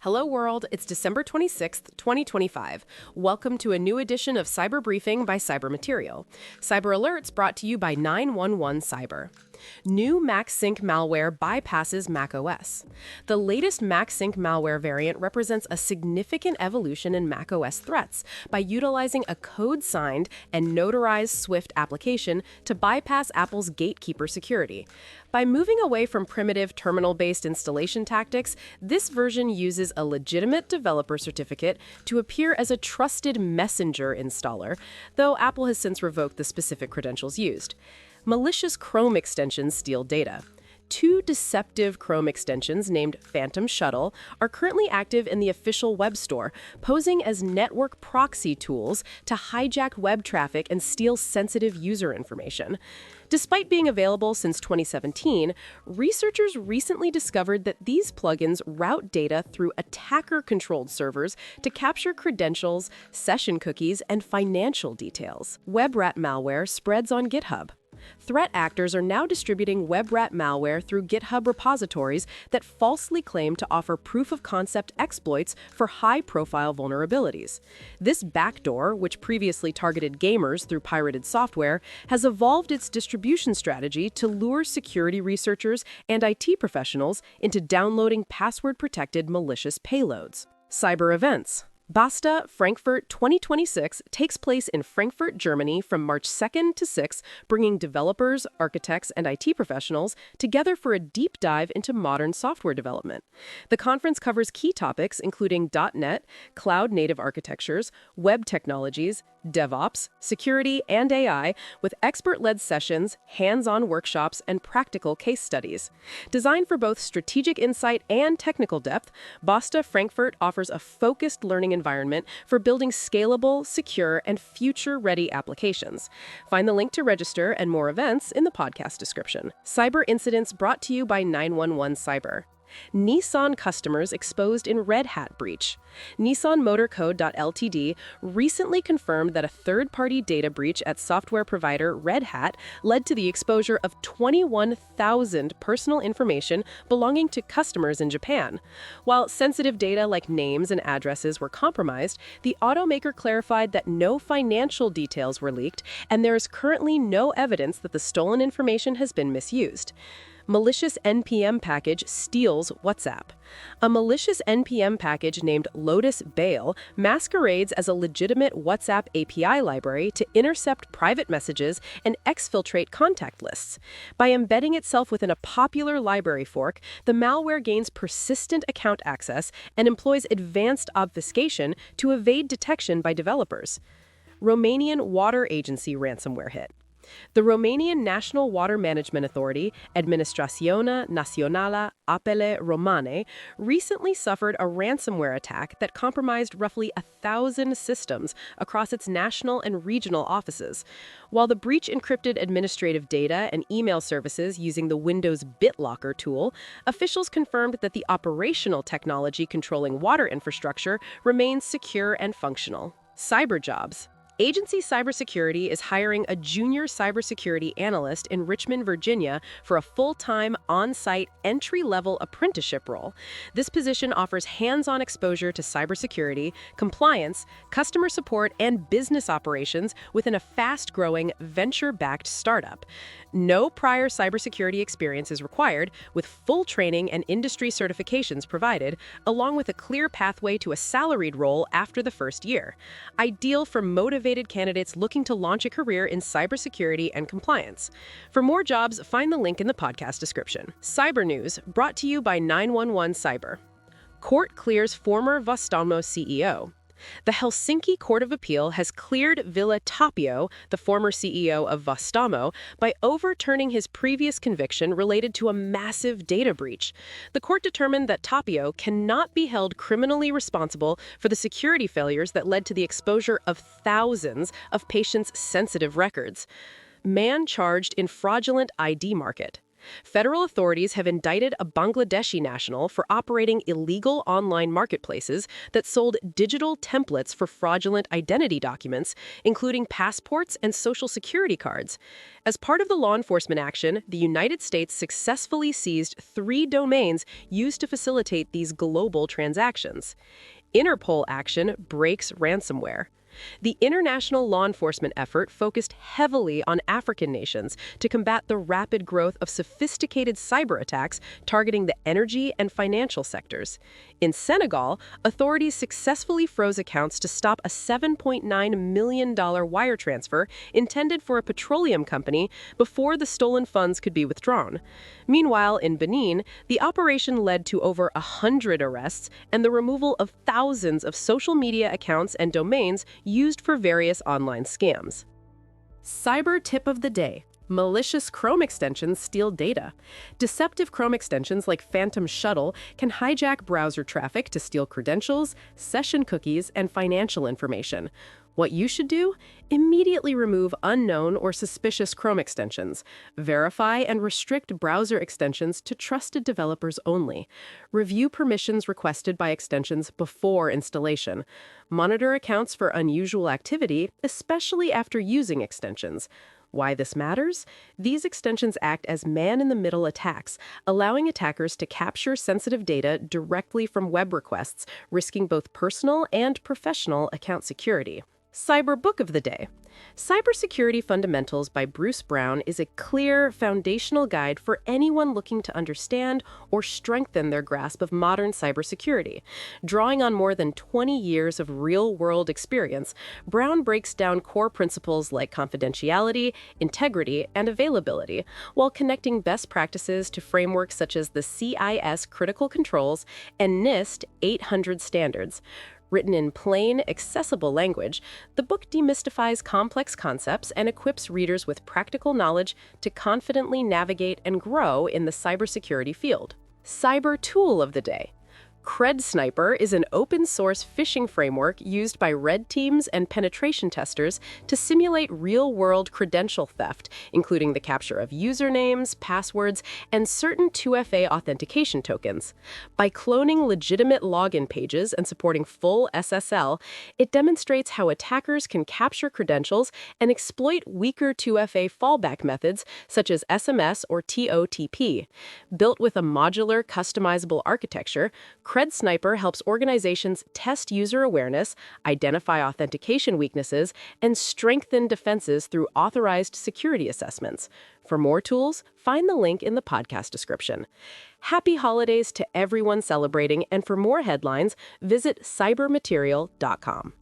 Hello world, it's December 26th, 2025. Welcome to a new edition of Cyber Briefing by Cyber Material. Cyber Alerts brought to you by 911 Cyber. New MaxSync malware bypasses macOS. The latest MaxSync malware variant represents a significant evolution in macOS threats by utilizing a code-signed and notarized Swift application to bypass Apple's gatekeeper security. By moving away from primitive terminal-based installation tactics, this version uses a legitimate developer certificate to appear as a trusted messenger installer, though Apple has since revoked the specific credentials used. Malicious Chrome extensions steal data. Two deceptive Chrome extensions named Phantom Shuttle are currently active in the official web store, posing as network proxy tools to hijack web traffic and steal sensitive user information. Despite being available since 2017, researchers recently discovered that these plugins route data through attacker-controlled servers to capture credentials, session cookies, and financial details. WebRAT malware spreads on GitHub. Threat actors are now distributing WebRAT malware through GitHub repositories that falsely claim to offer proof-of-concept exploits for high-profile vulnerabilities. This backdoor, which previously targeted gamers through pirated software, has evolved its distribution strategy to lure security researchers and IT professionals into downloading password-protected malicious payloads. Cyber events. Basta Frankfurt 2026 takes place in Frankfurt, Germany from March 2nd to 6th, bringing developers, architects, and IT professionals together for a deep dive into modern software development. The conference covers key topics including .NET, cloud-native architectures, web technologies, DevOps, security, and AI, with expert-led sessions, hands-on workshops, and practical case studies. Designed for both strategic insight and technical depth, Basta Frankfurt offers a focused learning environment for building scalable, secure, and future-ready applications. Find the link to register and more events in the podcast description. Cyber incidents brought to you by 911 Cyber. Nissan customers exposed in Red Hat breach. Nissan Motor Code.ltd recently confirmed that a third-party data breach at software provider Red Hat led to the exposure of 21,000 personal information belonging to customers in Japan. While sensitive data like names and addresses were compromised, the automaker clarified that no financial details were leaked, and there is currently no evidence that the stolen information has been misused. Malicious NPM package steals WhatsApp. A malicious NPM package named Lotus Bail masquerades as a legitimate WhatsApp API library to intercept private messages and exfiltrate contact lists. By embedding itself within a popular library fork, the malware gains persistent account access and employs advanced obfuscation to evade detection by developers. Romanian water agency ransomware hit. The Romanian National Water Management Authority, Administrațiunea Națională Apele Romane, recently suffered a ransomware attack that compromised roughly 1,000 systems across its national and regional offices. While the breach encrypted administrative data and email services using the Windows BitLocker tool, officials confirmed that the operational technology controlling water infrastructure remains secure and functional. Cyber jobs. Agency Cybersecurity is hiring a junior cybersecurity analyst in Richmond, Virginia for a full-time, on-site, entry-level apprenticeship role. This position offers hands-on exposure to cybersecurity, compliance, customer support, and business operations within a fast-growing, venture-backed startup. No prior cybersecurity experience is required, with full training and industry certifications provided, along with a clear pathway to a salaried role after the first year. Ideal for motivated candidates looking to launch a career in cybersecurity and compliance. For more jobs, find the link in the podcast description. Cyber news brought to you by 911 Cyber. Court clears former Vastaamo CEO. The Helsinki Court of Appeal has cleared Ville Tapio, the former CEO of Vastaamo, by overturning his previous conviction related to a massive data breach. The court determined that Tapio cannot be held criminally responsible for the security failures that led to the exposure of thousands of patients' sensitive records. Man charged in fraudulent ID market. Federal authorities have indicted a Bangladeshi national for operating illegal online marketplaces that sold digital templates for fraudulent identity documents, including passports and social security cards. As part of the law enforcement action, the United States successfully seized 3 domains used to facilitate these global transactions. Interpol action breaks ransomware. The international law enforcement effort focused heavily on African nations to combat the rapid growth of sophisticated cyber attacks targeting the energy and financial sectors. In Senegal, authorities successfully froze accounts to stop a $7.9 million wire transfer intended for a petroleum company before the stolen funds could be withdrawn. Meanwhile, in Benin, the operation led to over 100 arrests and the removal of thousands of social media accounts and domains used for various online scams. Cyber tip of the day. Malicious Chrome extensions steal data. Deceptive Chrome extensions like Phantom Shuttle can hijack browser traffic to steal credentials, session cookies, and financial information. What you should do? Immediately remove unknown or suspicious Chrome extensions. Verify and restrict browser extensions to trusted developers only. Review permissions requested by extensions before installation. Monitor accounts for unusual activity, especially after using extensions. Why this matters? These extensions act as man-in-the-middle attacks, allowing attackers to capture sensitive data directly from web requests, risking both personal and professional account security. Cyber Book of the Day. Cybersecurity Fundamentals by Bruce Brown is a clear, foundational guide for anyone looking to understand or strengthen their grasp of modern cybersecurity. Drawing on more than 20 years of real-world experience, Brown breaks down core principles like confidentiality, integrity, and availability, while connecting best practices to frameworks such as the CIS Critical Controls and NIST 800 standards. Written in plain, accessible language, the book demystifies complex concepts and equips readers with practical knowledge to confidently navigate and grow in the cybersecurity field. Cyber Tool of the Day. CredSniper is an open-source phishing framework used by red teams and penetration testers to simulate real-world credential theft, including the capture of usernames, passwords, and certain 2FA authentication tokens. By cloning legitimate login pages and supporting full SSL, it demonstrates how attackers can capture credentials and exploit weaker 2FA fallback methods such as SMS or TOTP. Built with a modular, customizable architecture, CredSniper helps organizations test user awareness, identify authentication weaknesses, and strengthen defenses through authorized security assessments. For more tools, find the link in the podcast description. Happy holidays to everyone celebrating, and for more headlines, visit cybermaterial.com.